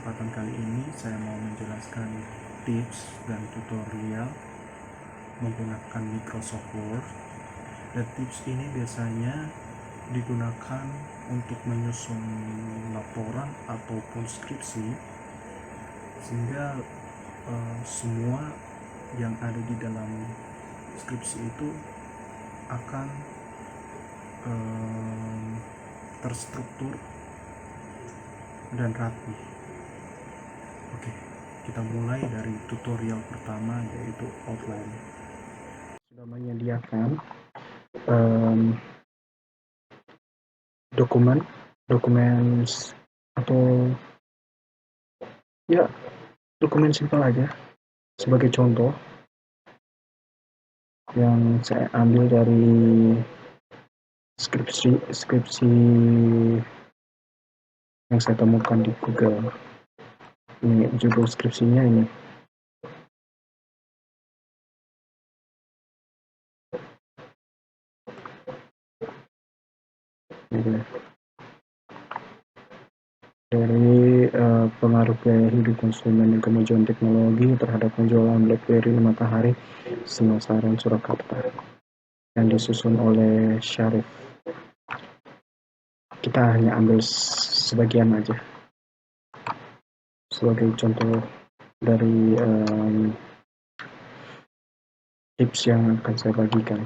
kesempatan kali ini saya mau menjelaskan tips dan tutorial menggunakan Microsoft Word. Dan tips ini biasanya digunakan untuk menyusun laporan ataupun skripsi, sehingga semua yang ada di dalam skripsi itu akan terstruktur dan rapi. Oke, kita mulai dari tutorial pertama, yaitu outline. Sudah menyediakan dokumen atau ya dokumen simpel aja. Sebagai contoh yang saya ambil dari skripsi yang saya temukan di Google. Ini judul skripsinya ini. Dari pengaruh gaya hidup konsumen dan kemajuan teknologi terhadap penjualan BlackBerry Matahari Singasaran Surakarta, yang disusun oleh Syarif. Kita hanya ambil sebagian aja sebagai contoh dari tips yang akan saya bagikan.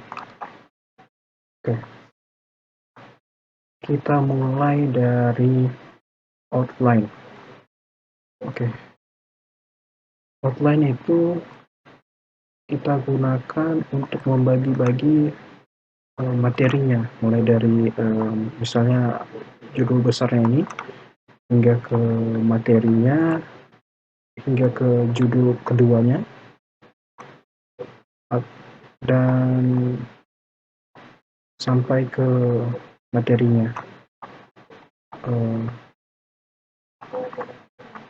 Oke, kita mulai dari outline. Oke, outline itu kita gunakan untuk membagi-bagi materinya, mulai dari misalnya judul besarnya ini hingga ke materinya, hingga ke judul keduanya, dan sampai ke materinya.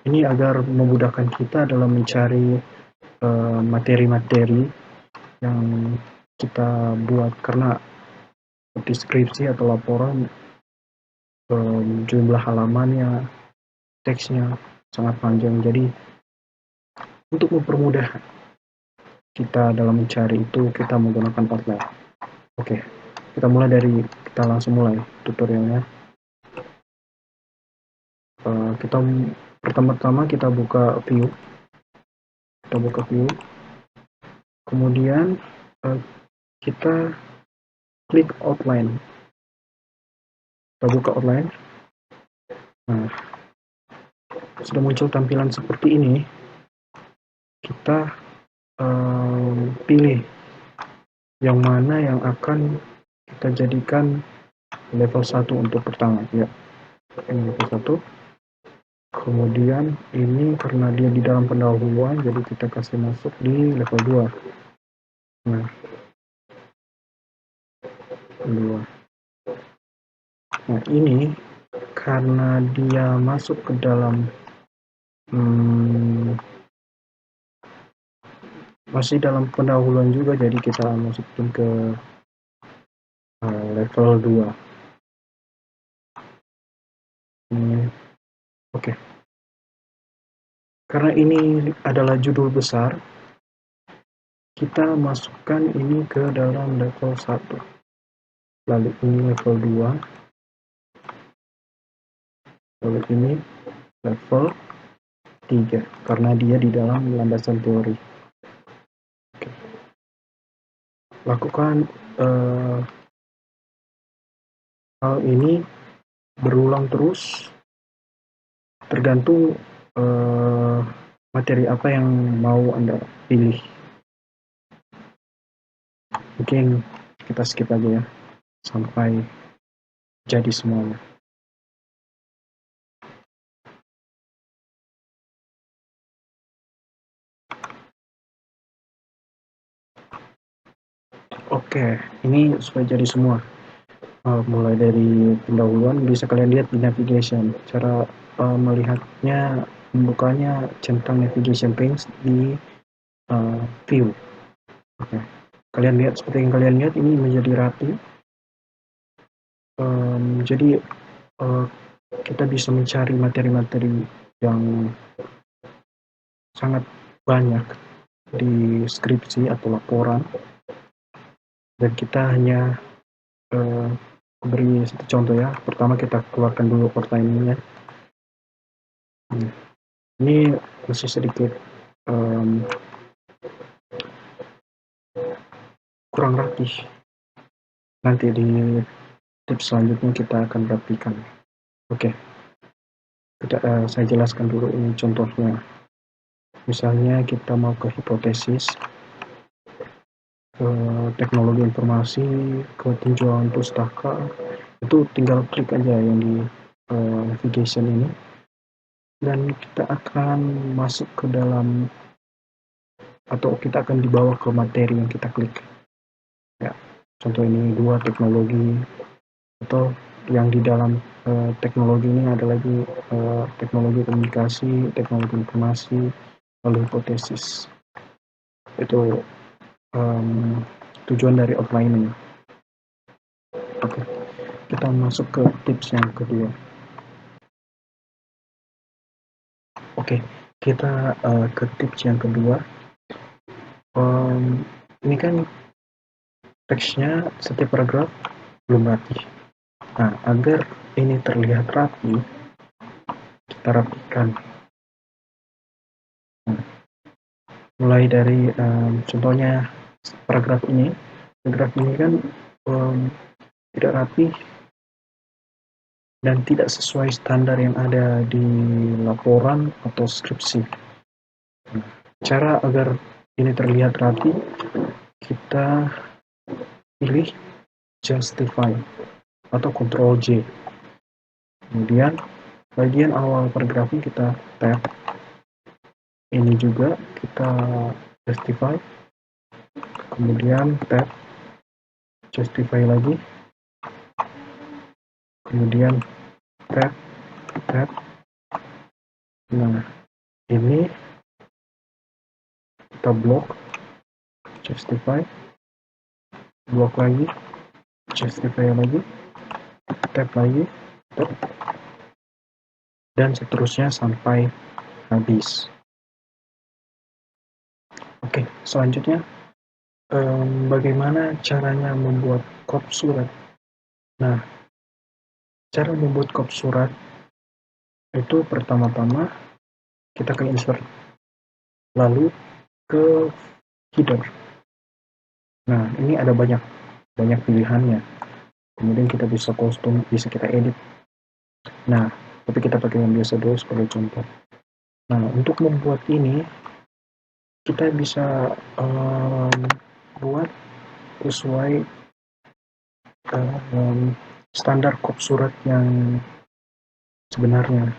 Ini agar memudahkan kita dalam mencari materi-materi yang kita buat, karena deskripsi atau laporan jumlah halamannya, teksnya sangat panjang. Jadi untuk mempermudah kita dalam mencari itu, kita menggunakan outline. Oke, kita langsung mulai tutorialnya. Pertama-tama kita buka view. Kemudian kita klik outline. Kita buka outline. Nah, sudah muncul tampilan seperti ini. Kita pilih yang mana yang akan kita jadikan level 1 untuk pertama, ya. Ini level 1. Kemudian ini karena dia di dalam pendahuluan, jadi kita kasih masuk di level 2. Nah, 2. Nah, ini karena dia masuk ke dalam masih dalam pendahuluan juga, jadi kita masukin ke level 2. Oke. Karena ini adalah judul besar, kita masukkan ini ke dalam level 1. Lalu ini level 2. Lalu ini level 3, karena dia di dalam landasan teori. Oke. Lakukan hal ini berulang terus, tergantung materi apa yang mau Anda pilih. Mungkin kita skip aja ya, sampai jadi semuanya. Oke, ini sudah jadi semua. Mulai dari pendahuluan, bisa kalian lihat di navigation. Cara melihatnya, membukanya centang navigation panes di view. Oke. Kalian lihat, seperti yang kalian lihat, ini menjadi rapi. Jadi kita bisa mencari materi-materi yang sangat banyak di skripsi atau laporan, dan kita hanya beri satu contoh ya. Pertama kita keluarkan dulu pertanyaannya. Ini masih sedikit kurang rapih. Nanti di tips selanjutnya kita akan rapikan. Oke, saya jelaskan dulu ini contohnya. Misalnya kita mau ke hipotesis, ke teknologi informasi, ke tinjauan pustaka, itu tinggal klik aja yang di navigation ini, dan kita akan masuk ke dalam, atau kita akan dibawa ke materi yang kita klik ya. Contoh ini 2 teknologi, atau yang di dalam teknologi ini ada lagi teknologi komunikasi, teknologi informasi, lalu hipotesis. Itu tujuan dari outlining. Oke, kita masuk ke tips yang kedua. Oke, kita ke tips yang kedua. Ini kan teksnya setiap paragraf belum rapi. Nah, agar ini terlihat rapi, kita rapikan. Mulai dari contohnya paragraf ini kan tidak rapi dan tidak sesuai standar yang ada di laporan atau skripsi. Cara agar ini terlihat rapi, kita pilih justify atau Ctrl J. Kemudian bagian awal paragraf ini kita tab. Ini juga kita justify. Kemudian tab, justify lagi. Kemudian tab. Nah, ini kita blok, justify, blok lagi, justify lagi, tab lagi, tab, dan seterusnya sampai habis. Oke, selanjutnya bagaimana caranya membuat kop surat. Nah, cara membuat kop surat itu pertama-tama kita ke insert, lalu ke header. Nah, ini ada banyak pilihannya. Kemudian kita bisa custom, bisa kita edit. Nah, tapi kita pakai yang biasa dulu sebagai contoh. Nah, untuk membuat ini kita bisa buat sesuai standar kop surat yang sebenarnya.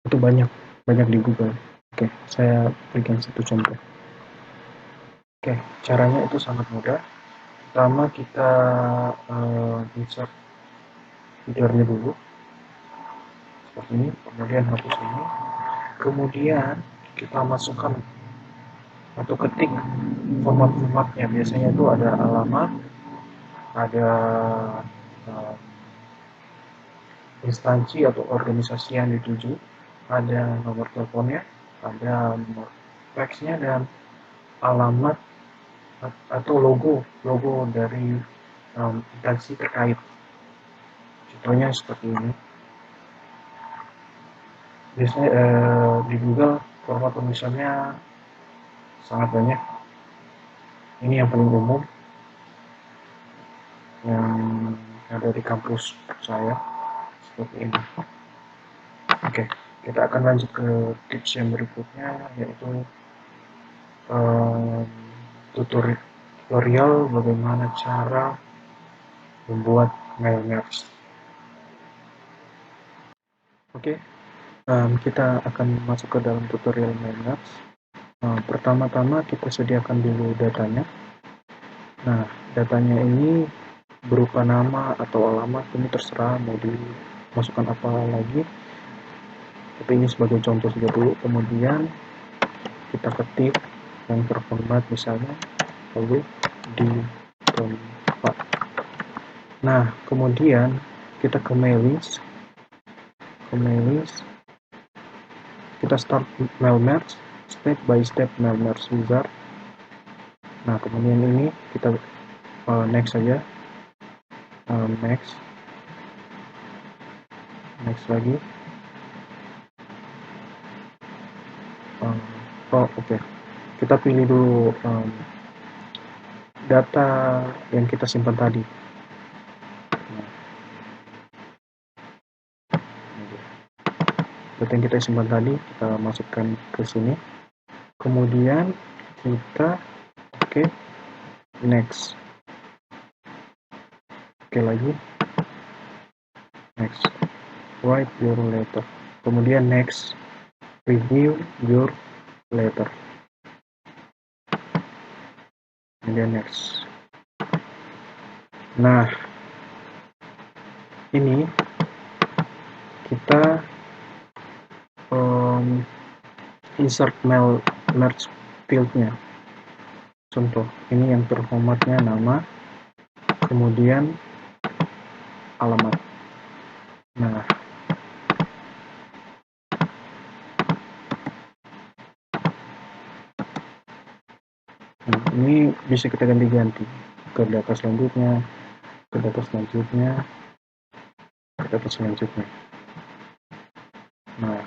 Itu banyak di Google. Oke, saya berikan satu contoh. Oke, caranya itu sangat mudah. Pertama kita insert headernya dulu seperti ini, kemudian hapus ini, kemudian kita masukkan atau ketik format-formatnya. Biasanya itu ada alamat, ada instansi atau organisasi yang dituju, ada nomor teleponnya, ada nomor faxnya, dan alamat atau logo dari instansi terkait. Contohnya seperti ini. Biasanya di Google format tulisannya sangat banyak. Ini yang paling umum yang ada di kampus saya seperti ini. Oke, kita akan lanjut ke tips yang berikutnya, yaitu tutorial bagaimana cara membuat mail maps. Oke, kita akan masuk ke dalam tutorial mail maps. Pertama-tama kita sediakan dulu datanya. Nah, datanya ini berupa nama atau alamat, ini terserah mau dimasukkan apa lagi, tapi ini sebagai contoh saja dulu. Kemudian kita ketik yang terformat misalnya, lalu di tempat. Nah, kemudian kita ke mail list, kita start mail merge, step by step mail merge wizard. Nah, kemudian ini kita next saja, next lagi. Oke. Kita pilih dulu data yang kita simpan tadi. Data yang kita simpan tadi kita masukkan ke sini. Kemudian kita next. Lagi next, write your letter. Kemudian next, review your letter. Kemudian next. Nah, ini kita insert mail merge fieldnya. Contoh, ini yang terformatnya nama, kemudian alamat. Nah, ini bisa kita ganti-ganti ke data selanjutnya, ke data selanjutnya, ke data selanjutnya. Nah,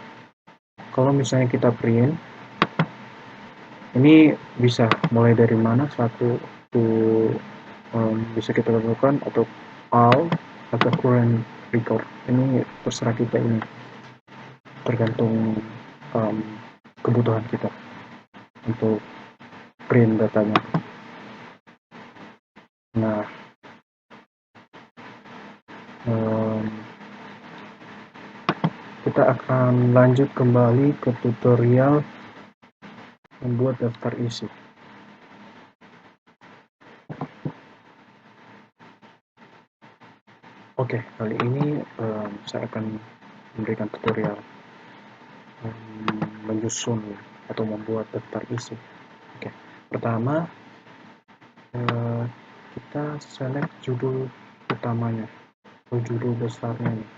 kalau misalnya kita print, ini bisa mulai dari mana, satu bisa kita lakukan, atau all, atau current record. Ini terserah kita, ini tergantung kebutuhan kita untuk print datanya. Nah, kita akan lanjut kembali ke tutorial membuat daftar isi. Oke, kali ini saya akan memberikan tutorial menyusun atau membuat daftar isi. Oke, pertama kita select judul utamanya atau judul besarnya nih.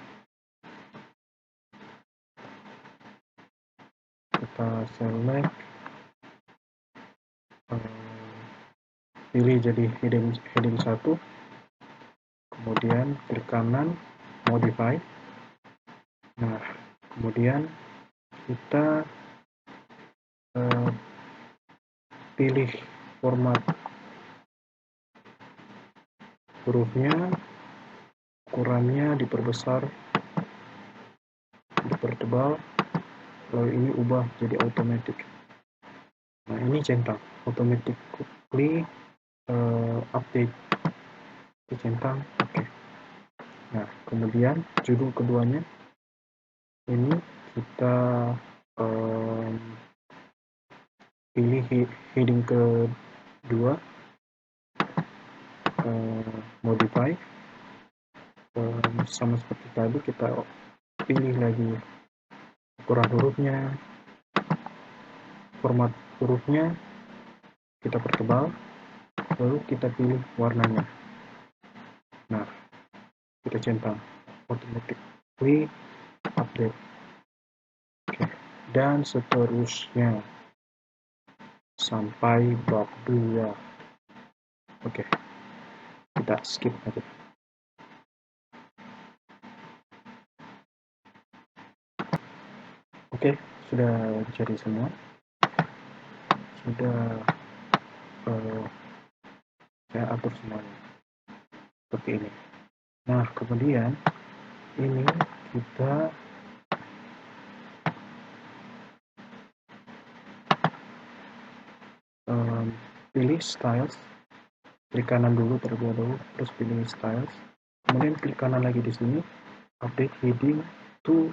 Kita select, pilih jadi heading 1, kemudian klik kanan modify. Nah, kemudian kita pilih format hurufnya, ukurannya diperbesar, dipertebal, lalu ini ubah jadi automatic. Nah, ini centang, automatically update, dicentang. Oke. Nah, kemudian judul keduanya ini kita pilih heading kedua, modify, sama seperti tadi kita pilih lagi ukuran hurufnya, format hurufnya kita pertebal, lalu kita pilih warnanya. Nah, kita centang automatically update. Oke. Dan seterusnya sampai bab 2. Oke, kita skip aja. Oke, sudah jadi semua, sudah saya atur semuanya seperti ini. Nah, kemudian ini kita pilih styles, klik kanan dulu terlebih dahulu, terus pilih styles, kemudian klik kanan lagi di sini, update heading to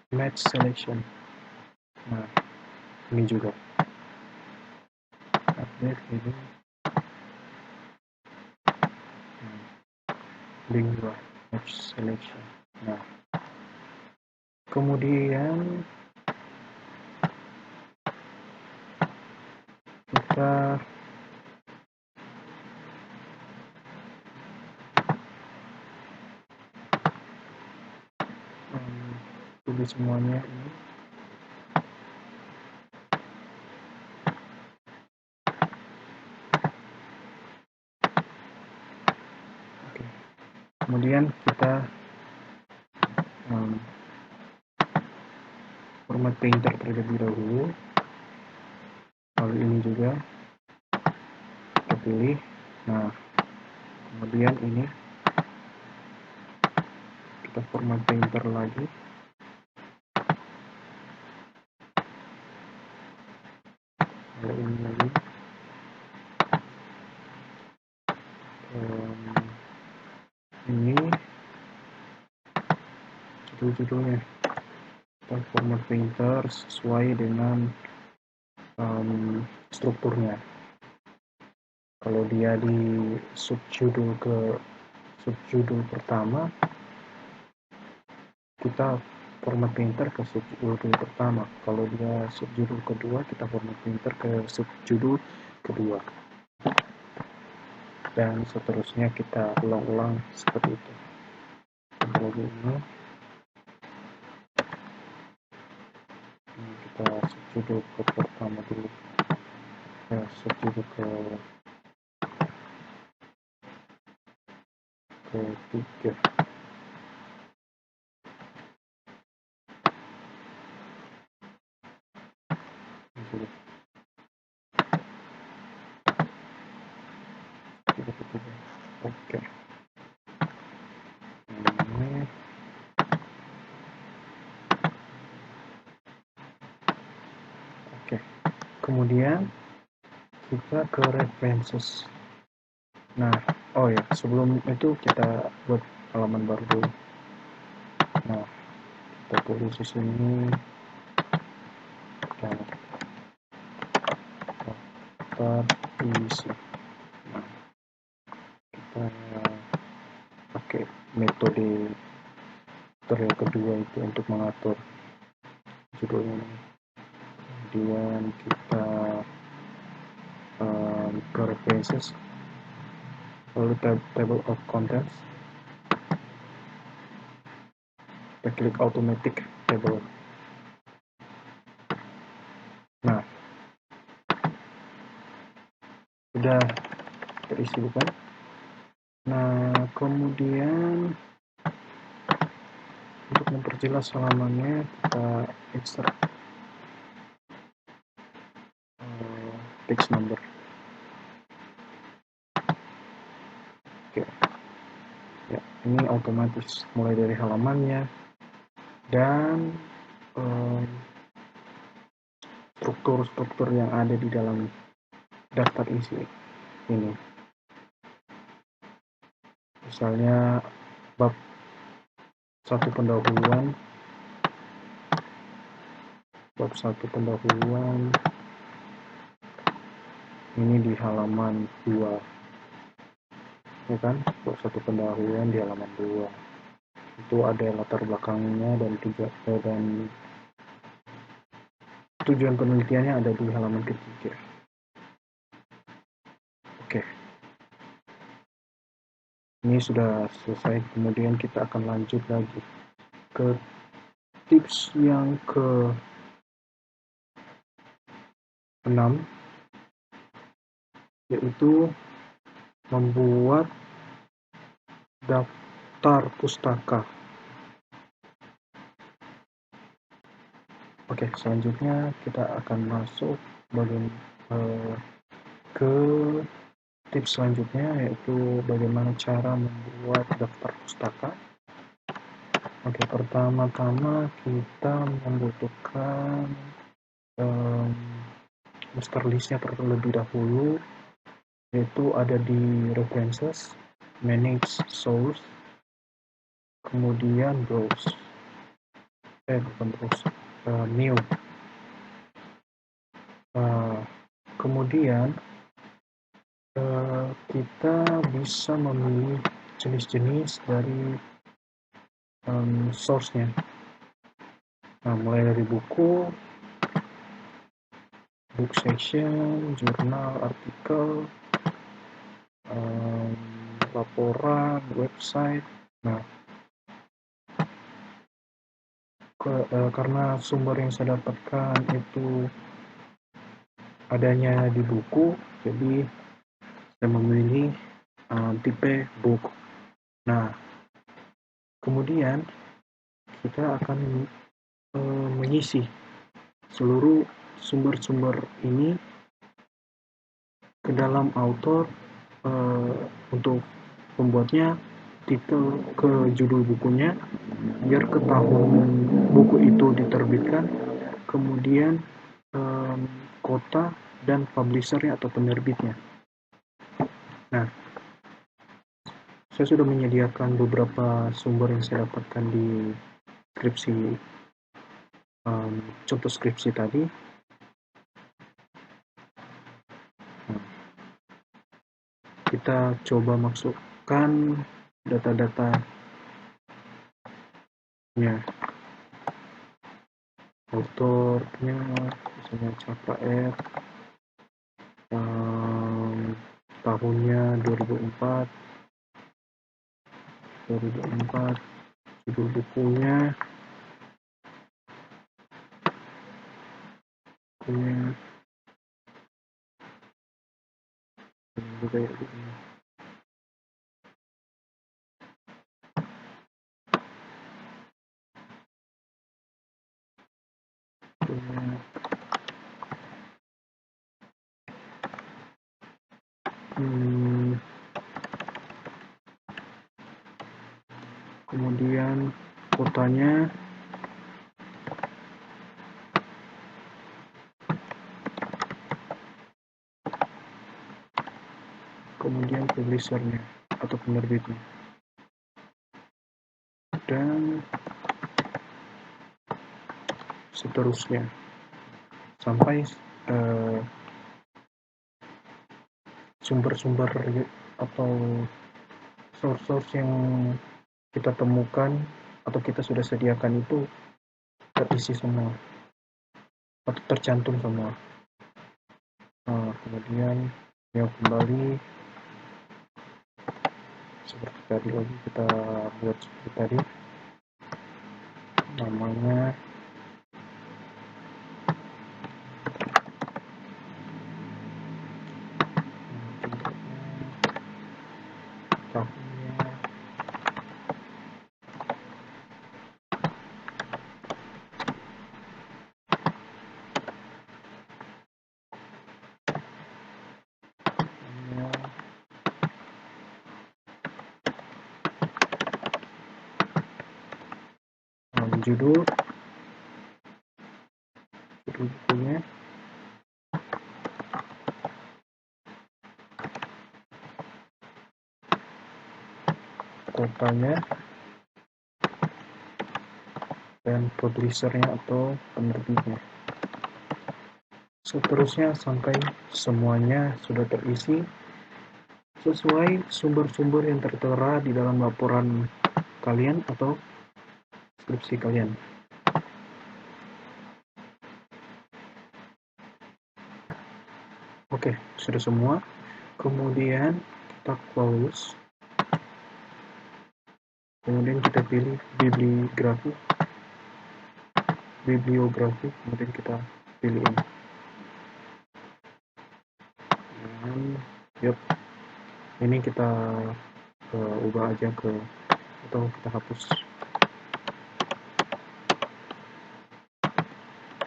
match selection. Nah, ini juga update heading lingua match selection. Nah, kemudian kita pilih semuanya ini, kemudian kita format painter terlebih dahulu, lalu ini juga kita pilih. Nah, kemudian ini kita format painter lagi, lalu ini lagi, ini judul-judulnya kita format painter sesuai dengan strukturnya. Kalau dia di subjudul pertama, kita format painter ke subjudul pertama. Kalau dia subjudul kedua, kita format painter ke subjudul kedua. Dan seterusnya kita ulang-ulang seperti itu. Kalau ini kita subjudul ke pertama dulu, subjudul ketiga. Oke. Oke. Kemudian kita ke references. Nah, oh ya, sebelum itu kita buat halaman baru dulu. Nah, kita tulis di sini daftar isi. Nah, kita pakai metode yang kedua itu untuk mengatur judulnya. Kemudian kita ke references, lalu table of contents, kita klik automatic table. Nah, sudah terisi bukan? Nah, kemudian untuk memperjelas halamannya kita insert text number. Oke. Ya, ini otomatis mulai dari halamannya dan struktur-struktur yang ada di dalam daftar isi ini. Misalnya bab 1 pendahuluan, ini di halaman 2, ya kan? Bab 1 pendahuluan di halaman 2 itu ada latar belakangnya dan tujuan penelitiannya ada di halaman ketiga. Oke, ini sudah selesai. Kemudian kita akan lanjut lagi ke tips yang ke-6, yaitu membuat daftar pustaka. Oke, selanjutnya kita akan masuk ke tips selanjutnya, yaitu bagaimana cara membuat daftar pustaka. Oke, pertama-tama kita membutuhkan master listnya terlebih dahulu, yaitu ada di references, manage source, kemudian browse, new. Kemudian kita bisa memilih jenis-jenis dari source-nya. Nah, mulai dari buku, book section, jurnal, artikel, laporan, website. Nah, karena sumber yang saya dapatkan itu adanya di buku, jadi saya memilih tipe book. Nah, Kemudian kita akan mengisi seluruh sumber-sumber ini ke dalam author, untuk pembuatnya titel ke judul bukunya, biar ke tahun buku itu diterbitkan, kemudian kota dan publishernya atau penerbitnya. Nah, saya sudah menyediakan beberapa sumber yang saya dapatkan di skripsi, contoh skripsi tadi. Nah, kita coba masukkan data-datanya, autornya, misalnya Cakra F, tahunnya 2004, judul bukunya, juga ya, kemudian kotanya, kemudian publishernya atau penerbitnya, dan seterusnya sampai sumber-sumber atau source yang kita temukan atau kita sudah sediakan itu terisi semua atau tercantum semua. Kemudian ya kembali seperti tadi lagi, kita buat seperti tadi, namanya tahunnya, judul bukunya, kotanya, dan publishernya atau penerbitnya. Seterusnya sampai semuanya sudah terisi sesuai sumber-sumber yang tertera di dalam laporan kalian atau skripsi kalian. Oke, sudah semua. Kemudian kita close. Kemudian kita pilih bibliografi, kemudian kita pilih ini. Dan, ini kita ubah aja atau kita hapus.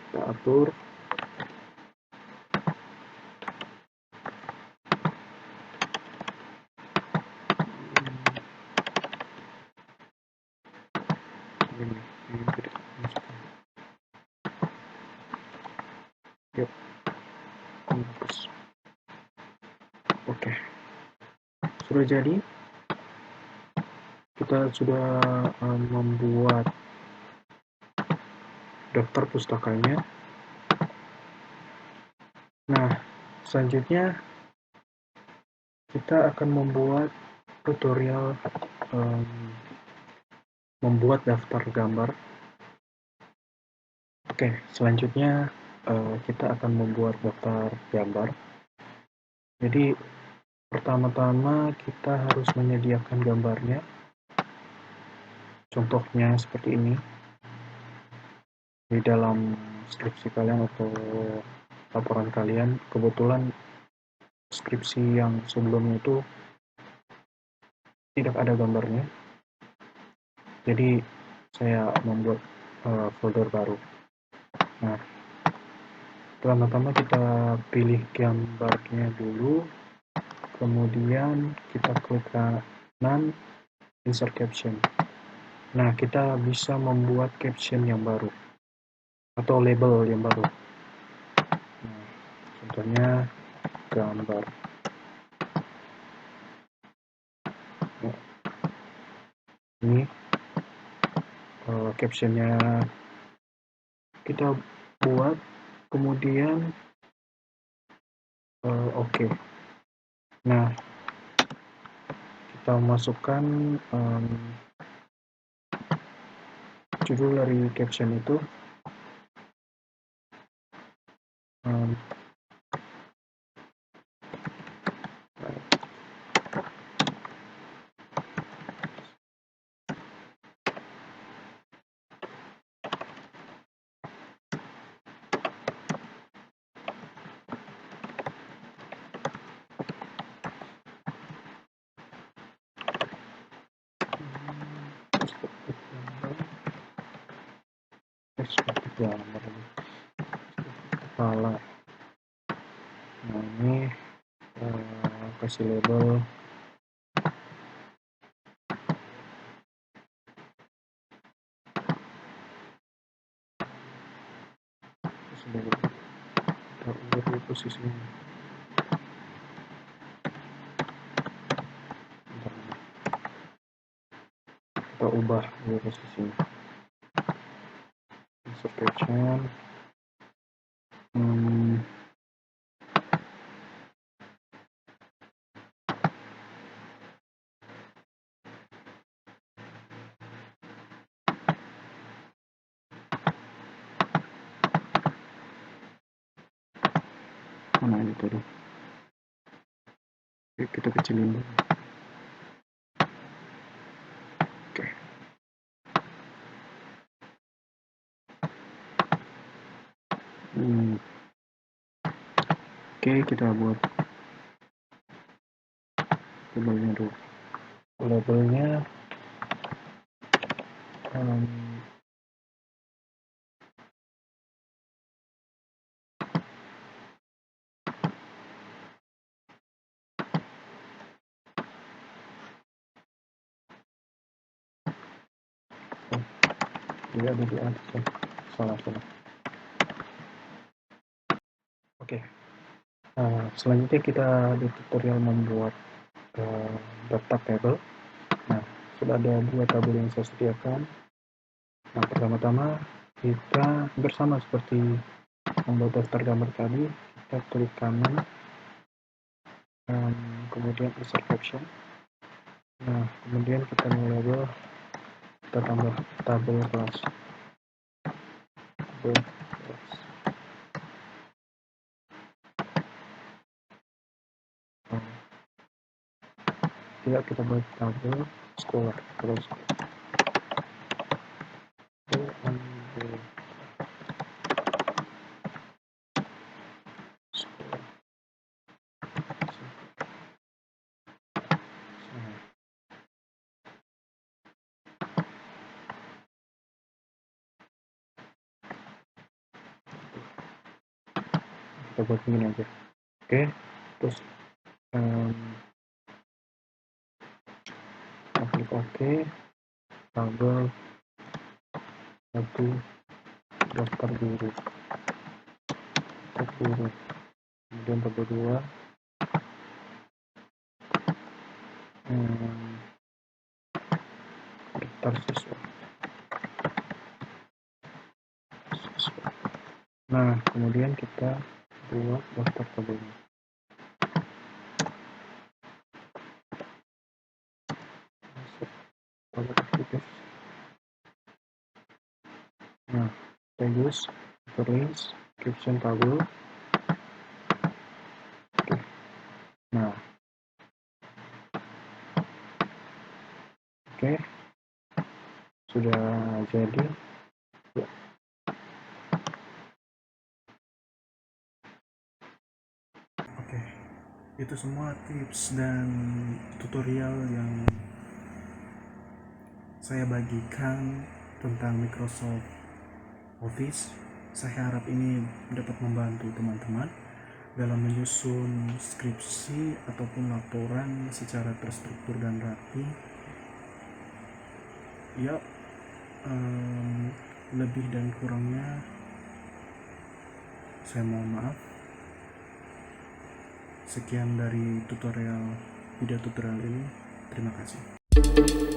Kita atur. Oke, sudah jadi. Kita sudah membuat daftar pustakanya. Nah, selanjutnya kita akan membuat tutorial membuat daftar gambar. Oke, selanjutnya kita akan membuat daftar gambar. Jadi pertama-tama kita harus menyediakan gambarnya. Contohnya seperti ini di dalam skripsi kalian atau laporan kalian. Kebetulan skripsi yang sebelumnya itu tidak ada gambarnya, Jadi saya membuat folder baru. Nah, pertama-tama kita pilih gambarnya dulu, kemudian kita klik kanan, insert caption. Nah, kita bisa membuat caption yang baru atau label yang baru. Nah, contohnya gambar. Nah, ini captionnya kita buat, kemudian oke. Nah, kita masukkan judul dari caption itu. Perspektif gambar kepala. Nah, ini kasih label sebagai posisinya. Kita ubah posisinya. Insert caption. Mana ini tadi? Yuk kita kecilin dulu. Oke. Oke, kita buat labelnya dulu. Labelnya dia ada di atas. Salah. Oke. Selanjutnya kita di tutorial membuat daftar tabel. Nah, sudah ada 2 tabel yang saya sediakan. Nah, pertama-tama kita bersama seperti membuat daftar gambar tadi, kita klik kanan, kemudian insert caption. Nah, kemudian kita label, kita tambah tabel kelas. Tidak, kita buat tabel sekolah terus. Kita buat begini aja. Oke, terus klik OK, tabel 1 daftar guru, kemudian tabel 2 daftar siswa. Nah, kemudian kita buat daftar tabelnya. Nah, kita use hyperlinks caption tabel. Nah, oke, sudah jadi. Ya. Oke, itu semua tips dan tutorial yang saya bagikan tentang Microsoft Office. Saya harap ini dapat membantu teman-teman dalam menyusun skripsi ataupun laporan secara terstruktur dan rapi. Ya, lebih dan kurangnya saya mohon maaf. Sekian dari video tutorial ini. Terima kasih.